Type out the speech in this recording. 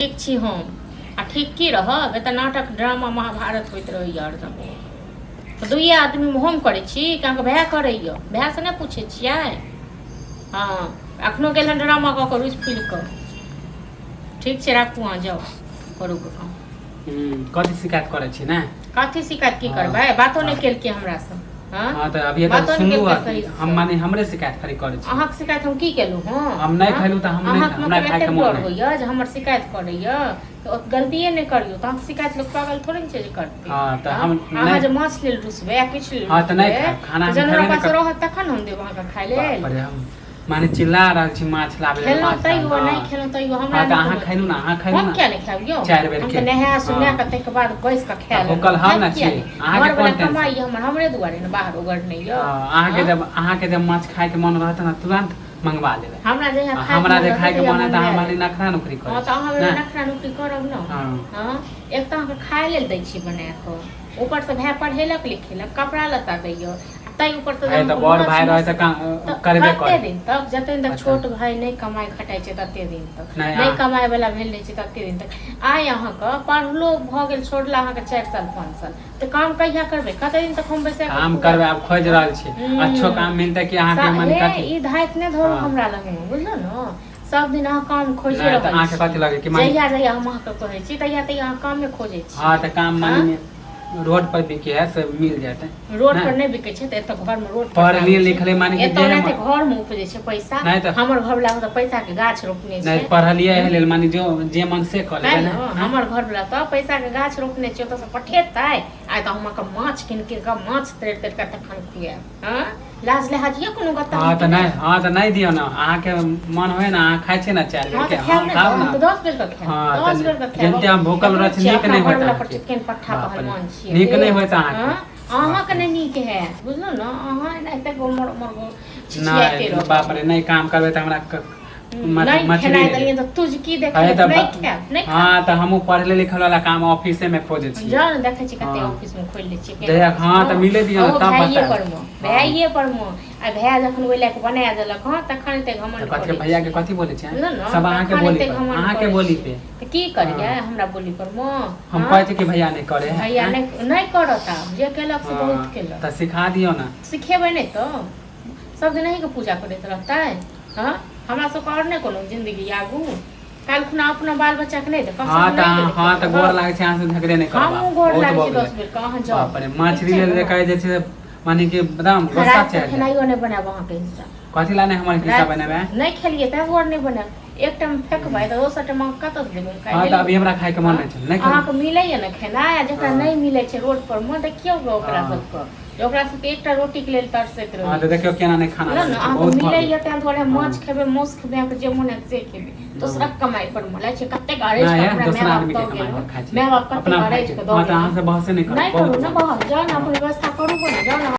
ठीक छी हम आ ठीक की रहब एतऽ नाटक ड्रामा महाभारत होइत रहैया हरदम। तऽ दुइए आदमी हम करै छी कि अहाँके भाय करैया, भाय से नहि पूछै छियै। हाँ अखनो गेल हन ड्रामा कऽ के रुसि फुलि कऽ। ठीक छै राखू, अहाँ जाउ करू काम। कथी शिकायत करै छी ने? कथी शिकायत की करबै, बातो नहि केलकै हमरा से। हां त अभी तक सुनलू हम माने हमरे शिकायत खाली करै छी। अहाँके शिकायत हम की केलहुँ हँ? हम नहि खैलू त हम नहि हमरा खाय के मन होइया जे हमर शिकायत करैया तऽ गलतिये नहि करियो त हम शिकायत लोग पागल थोड़े ने छै जे करतै। हां त हम अहाँ जे माछ लेल रुसबै या किछ लेल हां त नहीं खाना जनरा पास रहत तखन हम देब अहाँके खाय लेल। माने चिल्ला रहल छी माछ लाबे लेल, माछ तैयो नहीं खेलौ तैयो हमरा त अहाँ खैलू ना, अहाँ खैलू ना। हम क्या नहीं खाब यो? 4 बेर के हम नहा सुना के तक बाद बैस के खा लेब। भूखल हम ना छी, अहाँ के कोन कमाई हमरे दुआरे ने बाहर उगड़ नहीं यो। अहाँ के जब माछ खाय के मन रहत ना तुरंत मंगवा लेबे। हमरा जे खाय के मन है त हमारी नखरा नौकरी कर। हां त अहाँ नखरा नौकरी करब ना। हां एक त अहाँ के खाय लेल दै छी बना के, ऊपर से भाय पढ़ेलक लिखेलक कपड़ा लत्ता दैयो, तै ऊपर से त बड़ भाई रहे त करबे कर। कते दिन तक जते दिन तक छोट भाई नहीं कमाई खटाई छै तते दिन तक नहीं कमाई वाला भेल नहीं छै तते दिन तक। आइ अहाँ के पढ़लो भ गेल छोड़ला अहाँ के 4 साल 5 साल त काम कहिया करबे? कते दिन तक हम बैसे काम करबे? अब खोज रहल छी अच्छो काम मिलते कि अहाँ के मन कथि ई धाइत ने धरो हमरा लगे, बुझलो न? सब दिन अहाँ काम खोजे रहल छी। अहाँ के कथि लगे कि जहिया हम अहाँ के कहै छी तहिया अहाँ काम में खोजे छी। हां त काम माने रोड पर बिके है सब मिल जाते। रोड पर नहीं बिके छै त एत घर में रोड पर पढ़ लिए लिखले माने कि जे एत घर में उपजे छै पैसा। हमर घर वाला त पैसा के गाछ रोपने छै। नहीं पढ़लिए है लेल माने जो जे मन से कर ले ना। हमर घर वाला त पैसा के गाछ रोपने छै त से पठेतै आइ त हम के माछ किन के माछ तैर तैर के तखन खुआब। हां लाज लिहाज ये कोनो गत्ता? हां त नहीं दियो ना, अहाँ के मन होय ना अहाँ खाय छै ना 4 बेर के हम खाब ना। 10 बेर के खाब, 10 बेर के खाब। जनते हम भूखल रह छी नीक नहीं होता पर चिकन पट्ठा पहलवान छी। नीक नहीं होता अहाँ के। अहाँ के नहीं नीक है बुझलो ना? अहाँ एते गोमर मर नहीं बाप रे नहीं काम करबे त हमरा मछली नहीं तो तुझ की देखे नहीं खाब नहीं। हां त हमहु पढ़ले लिखल वाला काम ऑफिस में खोजे छी। जान देखे छी कते ऑफिस में खोल ले छी। देख हां त मिले दियो तब बता। भाइये पर मो आ भाय जखन ओइ लायक बना देलक हां तखन ते घमंड करे। कथि भैया के कथि बोले छै? सब अहाँ के बोली पे, अहाँ के बोली पे त की करिए हमरा बोली पर मो? हम कहै छी कि भैया नहीं करे है। भैया नहीं करता, जे केलक से बहुत केलक। त सिखा दियो ना। सिखेबै नहीं तो सब दिन नहीं के पूजा करैत रहतै। हां हमरा सब और नहीं कोनो जिंदगी आगू काल खुना अपना बाल बच्चा के नहीं देख। हां त गोर लागे छै, अहाँ से झगड़े नहीं करबा। हम गोर लागे छी 10 बेर कहां जाओ। बाप रे मछली ले देखाय जे छै माने कि बदाम गोसा छै। खनाइयो नहीं बनाब अहाँ के हिस्सा। कथि लाने हमर हिस्सा बनाबे? नहीं खेलिए त और नहीं बनाब। एक टाइम फेकबै त दोसर टाइम कत से देबै खाय? हां त अभी हमरा खाय के मन नहीं छै। नहीं अहाँ के मिलै या ना खाना जेकरा नहीं मिलै छै रोड पर म देखियो ओकरा सब के, ओकरा सब के एकटा रोटी के लेल तरसैत रहै। हां त देखियो केना नहीं खाना बहुत मिलै या त थोड़े माछ खेबै मौस खेबै जे मन है से खेबै। दूसरा कमाई पर मलाई छै कते गारे छै हमरा दूसरा आदमी के कमाई पर खाय छै। मैं बाप कते गारे छै। हां त अहाँ से बहस नहीं करू। नहीं करू ना बहस, जाओ ना अपन व्यवस्था करू ना, जाओ ना।